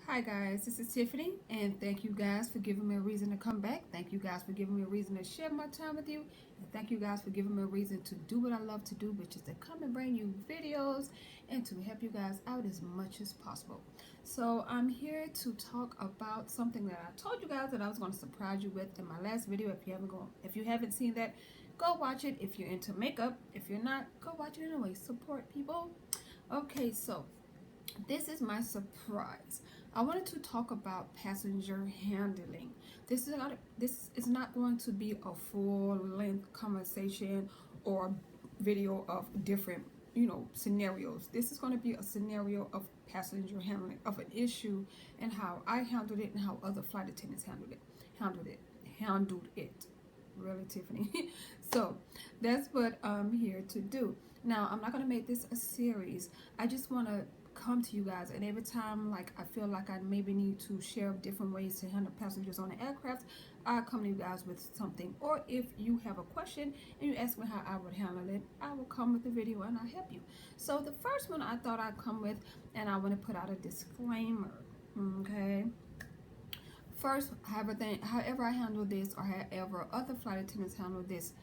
Hi guys, this is Tiffany, and thank you guys for giving me a reason to come back. Thank you guys for giving me a reason to share my time with you, and thank you guys for giving me a reason to do what I love to do, which is to come and bring you videos and to help you guys out as much as possible. So I'm here to talk about something that I told you guys that I was going to surprise you with in my last video. If you haven't seen that, go watch it. If you're into makeup, if you're not, go watch it anyway. Support people. Okay, so this is my surprise. I wanted to talk about passenger handling. This is not going to be a full length conversation or video of different scenarios. This is going to be a scenario of passenger handling of an issue and how I handled it and how other flight attendants handled it. Really, Tiffany. So that's what I'm here to do. Now, I'm not going to make this a series. I just want to come to you guys, and every time like I feel like I maybe need to share different ways to handle passengers on the aircraft, I come to you guys with something. Or if you have a question and you ask me how I would handle it, I will come with the video and I'll help you. So the first one I thought I'd come with, and I want to put out a disclaimer. Okay, first, however I handle this, or however other flight attendants handle this,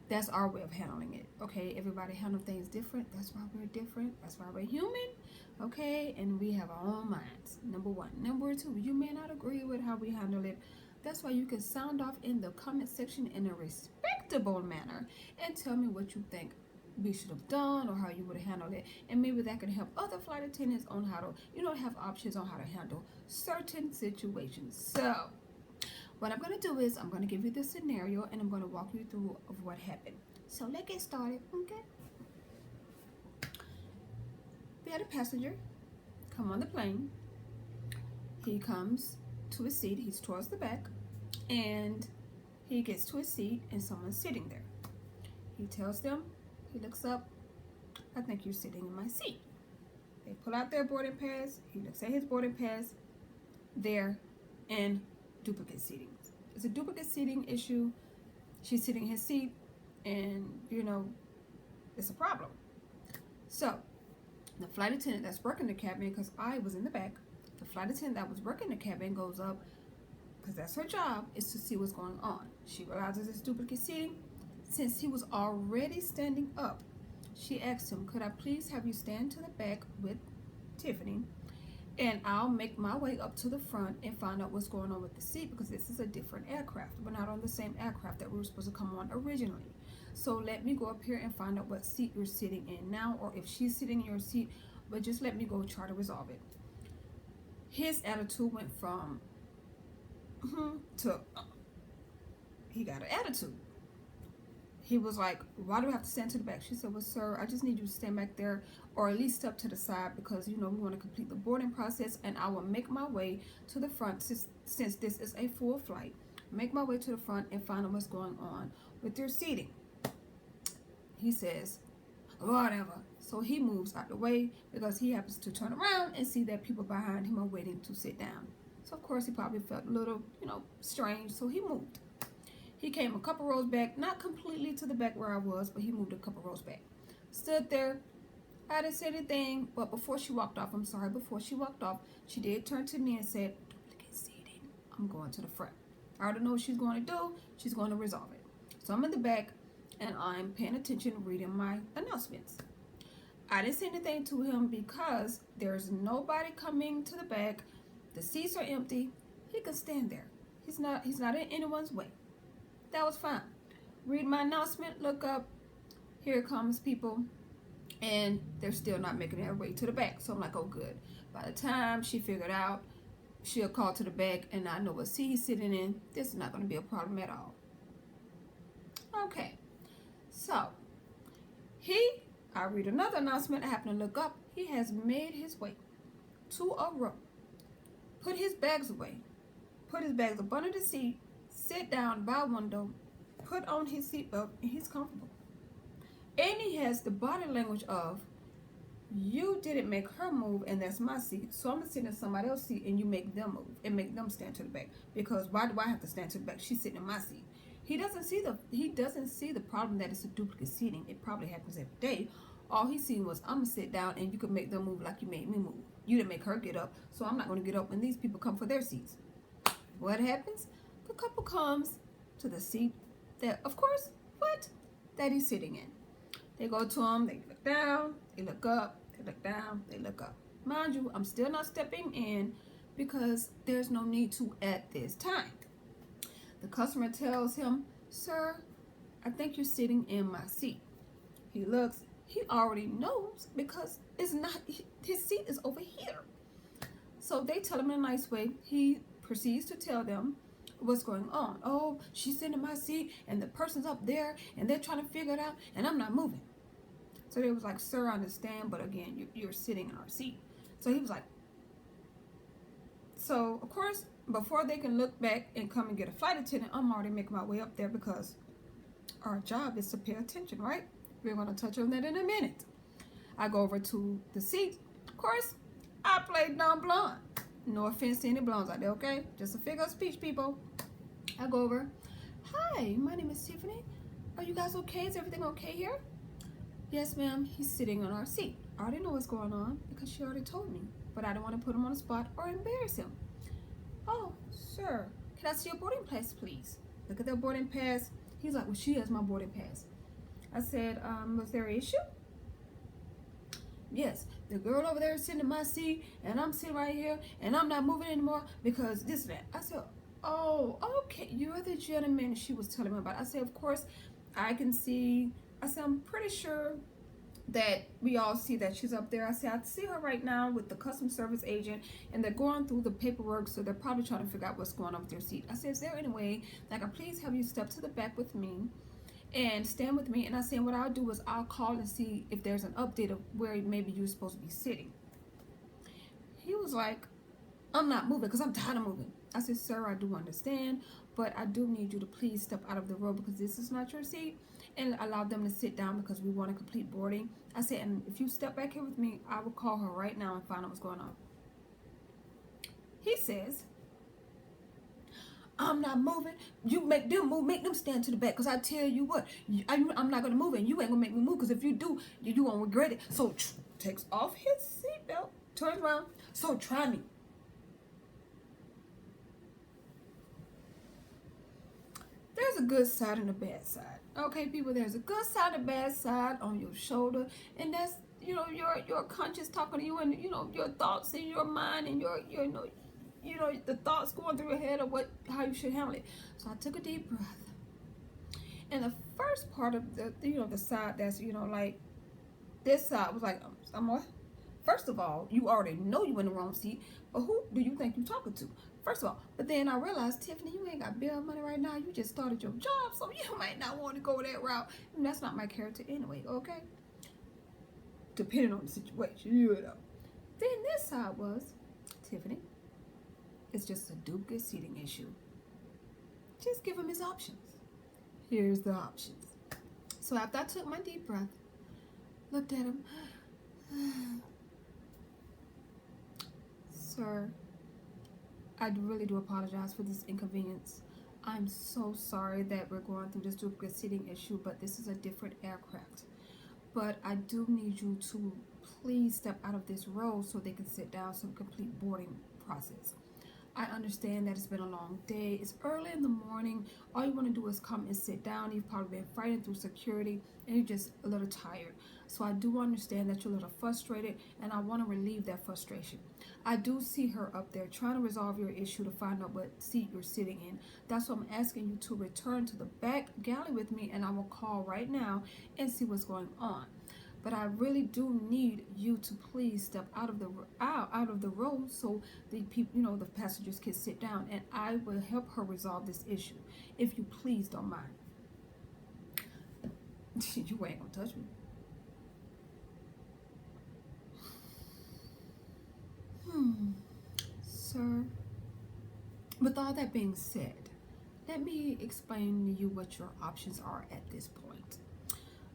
that's our way of handling it. Okay, everybody handle things different. That's why we're different. That's why we're human. Okay, and we have our own minds. Number one. Number two, you may not agree with how we handle it. That's why you can sound off in the comment section in a respectable manner and tell me what you think we should have done or how you would have handled it, and maybe that can help other flight attendants on how to have options on how to handle certain situations. So what I'm going to do is I'm going to give you the scenario and I'm going to walk you through of what happened. So let's get started. Okay. We had a passenger come on the plane. He comes to his seat. He's towards the back, and he gets to his seat and someone's sitting there. He tells them, he looks up, I think you're sitting in my seat. They pull out their boarding pass. He looks at his boarding pass there, and duplicate seating. It's a duplicate seating issue. She's sitting in his seat, and it's a problem. So the flight attendant that's working the cabin, because I was in the back, the flight attendant that was working the cabin goes up, because that's her job, is to see what's going on. She realizes it's duplicate seating. Since he was already standing up, she asked him, could I please have you stand to the back with Tiffany, and I'll make my way up to the front and find out what's going on with the seat, because this is a different aircraft. We're not on the same aircraft that we were supposed to come on originally. So let me go up here and find out what seat you're sitting in now, or if she's sitting in your seat, but just let me go try to resolve it. His attitude went from to he got an attitude. He was like, why do I have to stand to the back? She said, well, sir, I just need you to stand back there, or at least step to the side, because we want to complete the boarding process, and I will make my way to the front since this is a full flight. Make my way to the front and find out what's going on with your seating. He says, whatever. So he moves out the way, because he happens to turn around and see that people behind him are waiting to sit down. So of course he probably felt a little, strange, so he moved. He came a couple rows back, not completely to the back where I was, but he moved a couple rows back. Stood there. I didn't say anything, but before she walked off, she did turn to me and said, duplicate seating. I'm going to the front. I already know what she's going to do. She's going to resolve it. So I'm in the back, and I'm paying attention, reading my announcements. I didn't say anything to him because there's nobody coming to the back. The seats are empty. He could stand there. He's not in anyone's way. That was fine. Read my announcement, look up, here comes people, and they're still not making their way to the back. So I'm like, oh good. By the time she figured out, she'll call to the back, and I know what seat he's sitting in. This is not going to be a problem at all. Okay, so I read another announcement. I happen to look up. He has made his way to a row, put his bags away, put his bags up under the seat, sit down by a window, put on his seatbelt, and he's comfortable. And he has the body language of, you didn't make her move, and that's my seat, so I'm gonna sit in somebody else's seat and you make them move and make them stand to the back, because why do I have to stand to the back? She's sitting in my seat. He doesn't see the problem that it's a duplicate seating. It probably happens every day. All he seen was, I'm gonna sit down and you can make them move like you made me move. You didn't make her get up, so I'm not going to get up when these people come for their seats. What happens? The couple comes to the seat that, of course, what? That he's sitting in. They go to him, they look down, they look up, they look down, they look up. Mind you, I'm still not stepping in because there's no need to at this time. The customer tells him, sir, I think you're sitting in my seat. He looks, he already knows because it's not, his seat is over here. So they tell him in a nice way. He proceeds to tell them what's going on. Oh, she's sitting in my seat and the person's up there and they're trying to figure it out and I'm not moving. So they was like, sir, I understand, but again, you're sitting in our seat. So he was like, so of course, before they can look back and come and get a flight attendant, I'm already making my way up there because our job is to pay attention, right? We're going to touch on that in a minute. I go over to the seat. Of course, I play dumb blonde. No offense to any blondes out there, okay? Just a figure of speech, people. I go over. Hi, my name is Tiffany. Are you guys okay? Is everything okay here? Yes, ma'am. He's sitting on our seat. I already know what's going on because she already told me. But I don't want to put him on the spot or embarrass him. Oh, sir. Can I see your boarding pass, please? Look at their boarding pass. He's like, well, she has my boarding pass. I said, was there an issue? Yes, the girl over there is sitting in my seat, and I'm sitting right here, and I'm not moving anymore because this and that. I said, oh, okay, you're the gentleman she was telling me about. I said, of course, I can see. I said, I'm pretty sure that we all see that she's up there. I said, I see her right now with the customer service agent, and they're going through the paperwork, so they're probably trying to figure out what's going on with your seat. I said, is there any way that I can please have you step to the back with me and stand with me? And I said, what I'll do is I'll call and see if there's an update of where maybe you're supposed to be sitting. He was like, I'm not moving because I'm tired of moving. I said, sir, I do understand, but I do need you to please step out of the road because this is not your seat, and allow them to sit down because we want to complete boarding. I said, and if you step back here with me, I will call her right now and find out what's going on. He says, I'm not moving. You make them move, make them stand to the back. Because I tell you what, I'm not going to move, and you ain't going to make me move. Because if you do, you won't regret it. So takes off his seatbelt, turns around. So try me. There's a good side and a bad side. Okay, people, there's a good side and a bad side on your shoulder. And that's, your conscience talking to you, and, your thoughts in your mind, and your the thoughts going through your head of how you should handle it. So I took a deep breath. And the first part of the side that's, like this side was like, first of all, you already know you in the wrong seat, but who do you think you're talking to? First of all, but then I realized, Tiffany, you ain't got bill money right now. You just started your job, so you might not want to go that route. And that's not my character anyway, okay? Depending on the situation, Then this side was, Tiffany, it's just a duplicate seating issue. Just give him his options. Here's the options. So after I took my deep breath, looked at him, sir, I really do apologize for this inconvenience. I'm so sorry that we're going through this duplicate seating issue, but this is a different aircraft. But I do need you to please step out of this row so they can sit down so complete boarding process. I understand that it's been a long day. It's early in the morning. All you want to do is come and sit down. You've probably been fighting through security and you're just a little tired. So I do understand that you're a little frustrated, and I want to relieve that frustration. I do see her up there trying to resolve your issue to find out what seat you're sitting in. That's why I'm asking you to return to the back galley with me, and I will call right now and see what's going on. But I really do need you to please step out of the road so the people, the passengers can sit down, and I will help her resolve this issue. If you please don't mind. You ain't gonna touch me. Sir, with all that being said, let me explain to you what your options are at this point.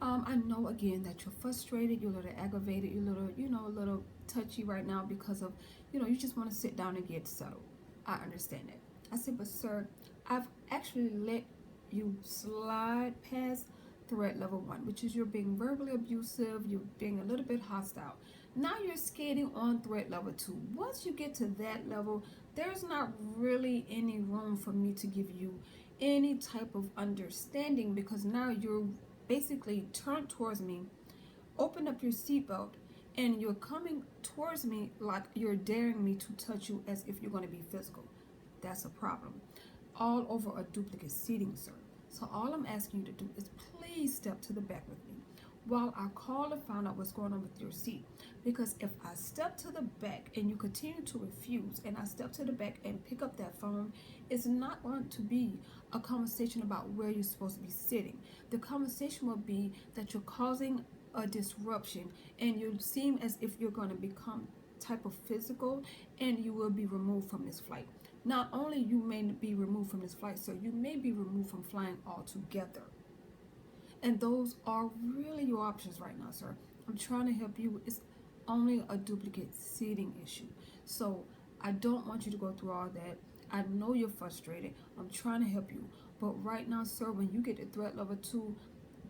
I know again that you're frustrated, you're a little aggravated, you're a little touchy right now because of, you just want to sit down and get settled. I understand that. I said, but sir, I've actually let you slide past threat level 1, which is you're being verbally abusive, you're being a little bit hostile. Now you're skating on threat level 2. Once you get to that level, there's not really any room for me to give you any type of understanding, because now you're basically turned towards me, open up your seatbelt, and you're coming towards me like you're daring me to touch you as if you're going to be physical. That's a problem. All over a duplicate seating, sir. So all I'm asking you to do is please step to the back with me while I call and find out what's going on with your seat. Because if I step to the back and you continue to refuse, and I step to the back and pick up that phone, it's not going to be a conversation about where you're supposed to be sitting. The conversation will be that you're causing a disruption, and you seem as if you're going to become type of physical, and you will be removed from this flight. Not only you may be removed from this flight, sir, you may be removed from flying altogether. And those are really your options right now, sir. I'm trying to help you. It's only a duplicate seating issue. So I don't want you to go through all that. I know you're frustrated. I'm trying to help you. But right now, sir, when you get to threat level 2,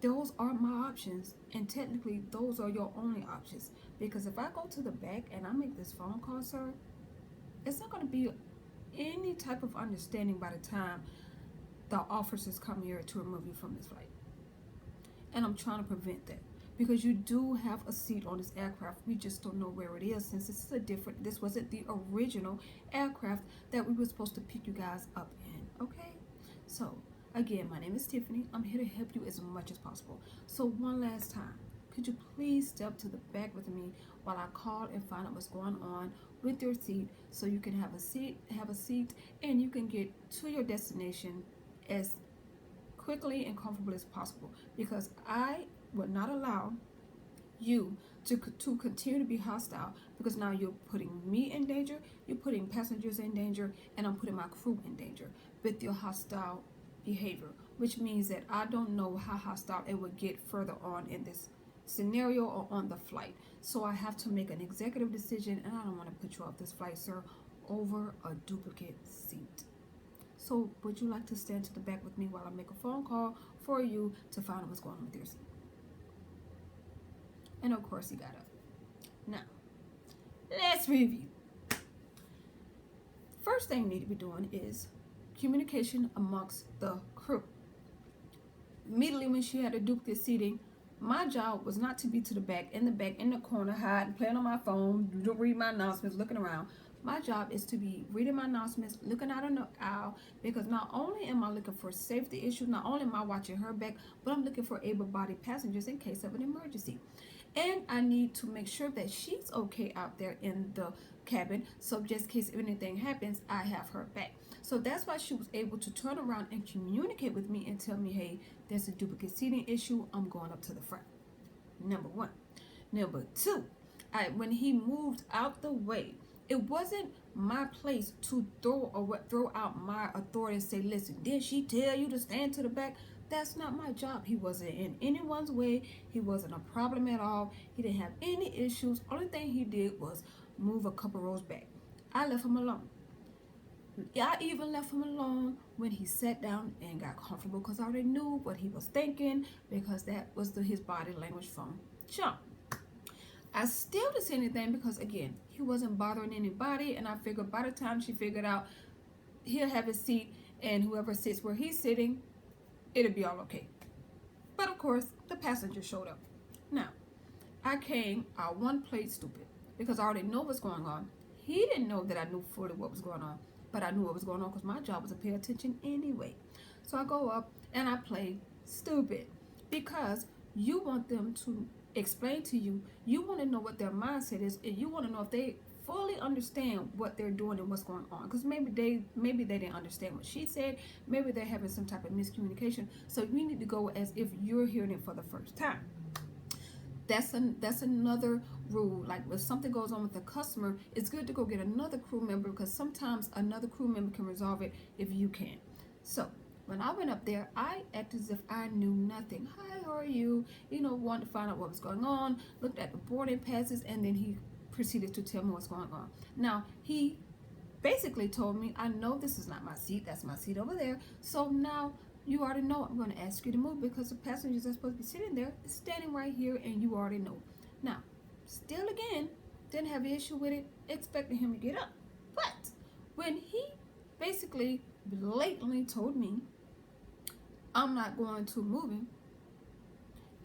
those are my options. And technically, those are your only options. Because if I go to the back and I make this phone call, sir, it's not going to be any type of understanding by the time the officers come here to remove you from this flight. And I'm trying to prevent that, because you do have a seat on this aircraft. We just don't know where it is, since this wasn't the original aircraft that we were supposed to pick you guys up in. Okay, so again, my name is Tiffany. I'm here to help you as much as possible. So one last time, could you please step to the back with me while I call and find out what's going on with your seat, so you can have a seat and you can get to your destination as quickly and comfortably as possible, because I would not allow you to continue to be hostile, because now you're putting me in danger, you're putting passengers in danger, and I'm putting my crew in danger with your hostile behavior, which means that I don't know how hostile it would get further on in this scenario or on the flight. So I have to make an executive decision, and I don't want to put you off this flight, sir, over a duplicate seat. So would you like to stand to the back with me while I make a phone call for you to find out what's going on with your seat? And of course he got up. Now, let's review. First thing you need to be doing is communication amongst the crew. Immediately when she had a duplicate seating, my job was not to be to the back, in the corner, hiding, playing on my phone, don't read my announcements, looking around. My job is to be reading my announcements, looking out on the aisle, because not only am I looking for safety issues, not only am I watching her back, but I'm looking for able-bodied passengers in case of an emergency. And I need to make sure that she's okay out there in the cabin, so just in case if anything happens, I have her back. So that's why she was able to turn around and communicate with me and tell me, hey, there's a duplicate seating issue, I'm going up to the front. Number one. Number two, when he moved out the way, it wasn't my place to throw out my authority and say, listen, did she tell you to stand to the back? That's not my job. He wasn't in anyone's way. He wasn't a problem at all. He didn't have any issues. Only thing he did was move a couple rows back. I left him alone. I even left him alone when he sat down and got comfortable, because I already knew what he was thinking, because that was his body language from jump. I still didn't say anything because, again, he wasn't bothering anybody, and I figured by the time she figured out he'll have his seat and whoever sits where he's sitting, it'll be all okay. But of course, the passenger showed up. Now, I one played stupid, because I already know what's going on. He didn't know that I knew fully what was going on, but I knew what was going on because my job was to pay attention anyway. So I go up and I play stupid, because you want them to explain to you, you want to know what their mindset is, and you want to know if they fully understand what they're doing and what's going on, because maybe they didn't understand what she said, maybe they're having some type of miscommunication. So you need to go as if you're hearing it for the first time. That's another rule. Like if something goes on with the customer, it's good to go get another crew member, because sometimes another crew member can resolve it if you can. So when I went up there, I acted as if I knew nothing. Hi, how are you? Wanted to find out what was going on, looked at the boarding passes, and then he proceeded to tell me what's going on. Now, he basically told me, I know this is not my seat, that's my seat over there. So now you already know I'm going to ask you to move, because the passengers that's supposed to be sitting there is standing right here, and you already know. Now, Still again, didn't have an issue with it, expecting him to get up. But when he basically blatantly told me I'm not going to move him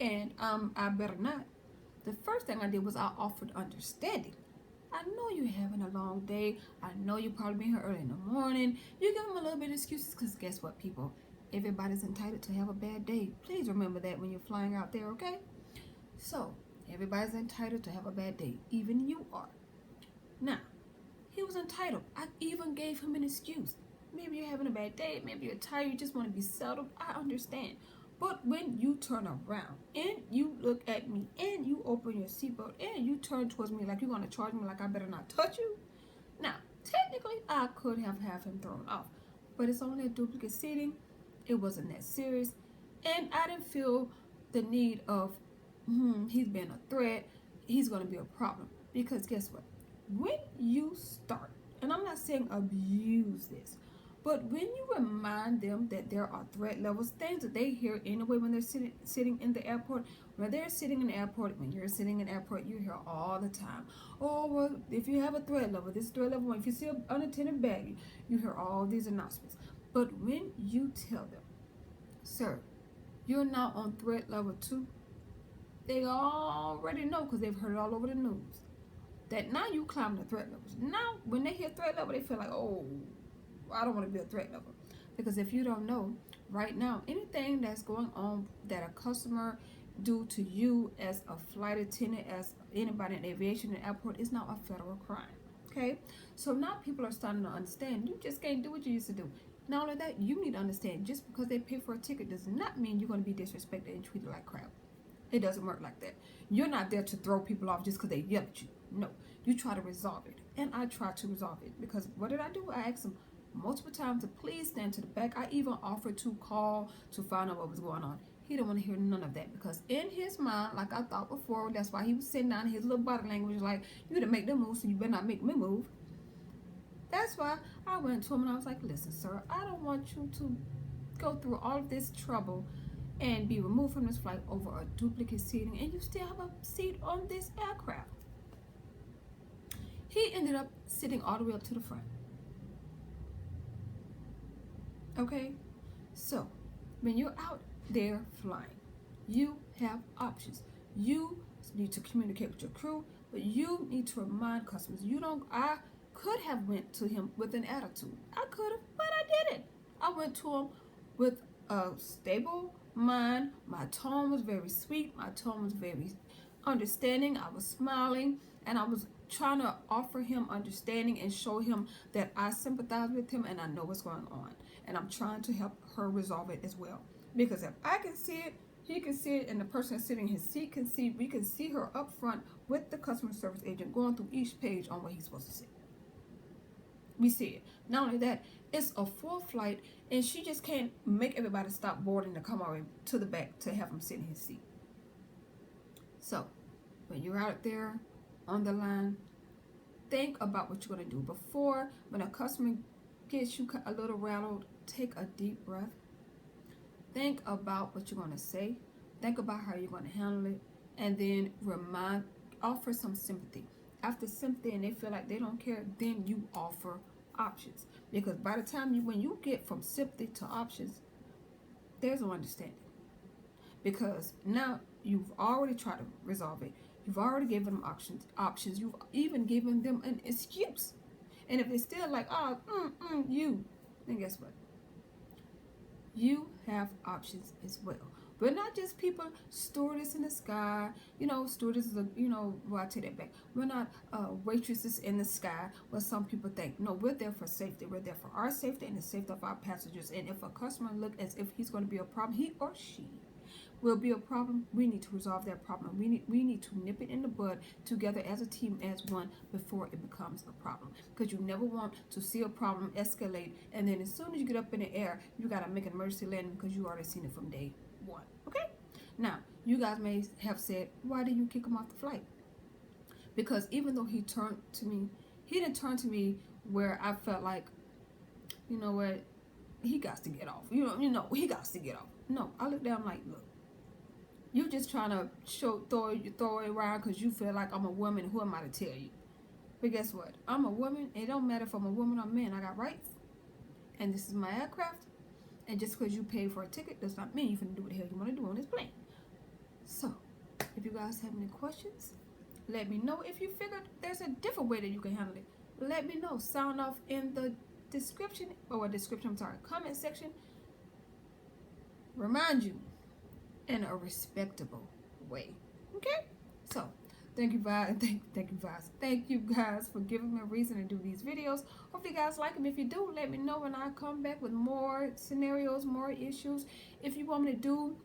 and I better not, the first thing I did was I offered understanding. I know you're having a long day. I know you probably been here early in the morning. You give them a little bit of excuses because guess what, people? Everybody's entitled to have a bad day. Please remember that when you're flying out there, okay? So, everybody's entitled to have a bad day. Even you are. Now, he was entitled. I even gave him an excuse. Maybe you're having a bad day. Maybe you're tired. You just want to be settled. I understand. But when you turn around and you look at me and you open your seatbelt and you turn towards me like you're going to charge me like I better not touch you. Now, technically, I could have him thrown off. But it's only a duplicate seating. It wasn't that serious. And I didn't feel the need of, he's been a threat. He's going to be a problem. Because guess what? When you start, and I'm not saying abuse this, but when you remind them that there are threat levels, things that they hear anyway when they're sitting in the airport, when they're sitting in the airport, when you're sitting in the airport, you hear all the time, oh, well, if you have a threat level, this is threat level 1. If you see an unattended bag, you hear all these announcements. But when you tell them, sir, you're now on threat level 2, they already know because they've heard it all over the news. That now you climb the threat levels. Now, when they hear threat level, they feel like, oh, I don't want to be a threat level. Because if you don't know, right now, anything that's going on that a customer do to you as a flight attendant, as anybody in aviation and airport, is now a federal crime. Okay? So now people are starting to understand you just can't do what you used to do. Not only that, you need to understand just because they pay for a ticket does not mean you're going to be disrespected and treated like crap. It doesn't work like that. You're not there to throw people off just because they yell at you. No, you try to resolve it. And I try to resolve it because what did I do? I asked them multiple times to please stand to the back. I even offered to call to find out what was going on. He didn't want to hear none of that because in his mind, like I thought before, that's why he was sitting down, his little body language like, you to make them move, so you better not make me move. That's why I went to him and I was like, listen, sir, I don't want you to go through all of this trouble and be removed from this flight over a duplicate seating, and you still have a seat on this aircraft. He ended up sitting all the way up to the front. Okay? So, when you're out there flying, you have options. You need to communicate with your crew, but you need to remind customers. I could have went to him with an attitude. I could have, but I didn't. I went to him with a stable mind. My tone was very sweet. My tone was very understanding. I was smiling and I was trying to offer him understanding and show him that I sympathize with him and I know what's going on. And I'm trying to help her resolve it as well. Because if I can see it, he can see it, and the person sitting in his seat can see, we can see her up front with the customer service agent going through each page on what he's supposed to say. We see it. Not only that, it's a full flight, and she just can't make everybody stop boarding to come over to the back to have him sit in his seat. So, when you're out there on the line, think about what you're going to do. Before, when a customer gets you a little rattled, take a deep breath. Think about what you're going to say. Think about how you're going to handle it. And then offer some sympathy. After sympathy and they feel like they don't care, then you offer options. Because by the time when you get from sympathy to options, there's no understanding. Because now you've already tried to resolve it. You've already given them options. You've even given them an excuse. And if they're still like, then guess what? You have options as well. We're not just people, stewardess in the sky, stewardesses are, well, I take that back. We're not waitresses in the sky, what some people think. No, we're there for safety. We're there for our safety and the safety of our passengers. And if a customer looks as if he's going to be a problem, he or she will be a problem, we need to resolve that problem. We need to nip it in the bud together as a team, as one, before it becomes a problem. Because you never want to see a problem escalate, and then as soon as you get up in the air, you got to make an emergency landing because you already seen it from day one. Okay? Now, you guys may have said, why did you kick him off the flight? Because even though he turned to me, he didn't turn to me where I felt like, you know what, he got to get off. He got to get off. No, I looked down like, look, You just trying to throw it around because you feel like I'm a woman. Who am I to tell you? But guess what? I'm a woman. It don't matter if I'm a woman or a man. I got rights, and this is my aircraft. And just because you pay for a ticket does not mean you can do what the hell you want to do on this plane. So, if you guys have any questions, let me know. If you figured there's a different way that you can handle it, let me know. Sound off in the comment section. Remind you in a respectable way. Okay? So, thank you guys. Thank you guys for giving me a reason to do these videos. Hope you guys like them. If you do, let me know when I come back with more scenarios, more issues. If you want me to do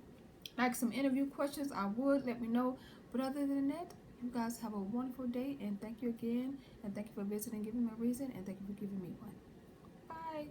like some interview questions, I would. Let me know. But other than that, you guys have a wonderful day, and thank you again, and thank you for visiting, giving me a reason, and thank you for giving me one. Bye.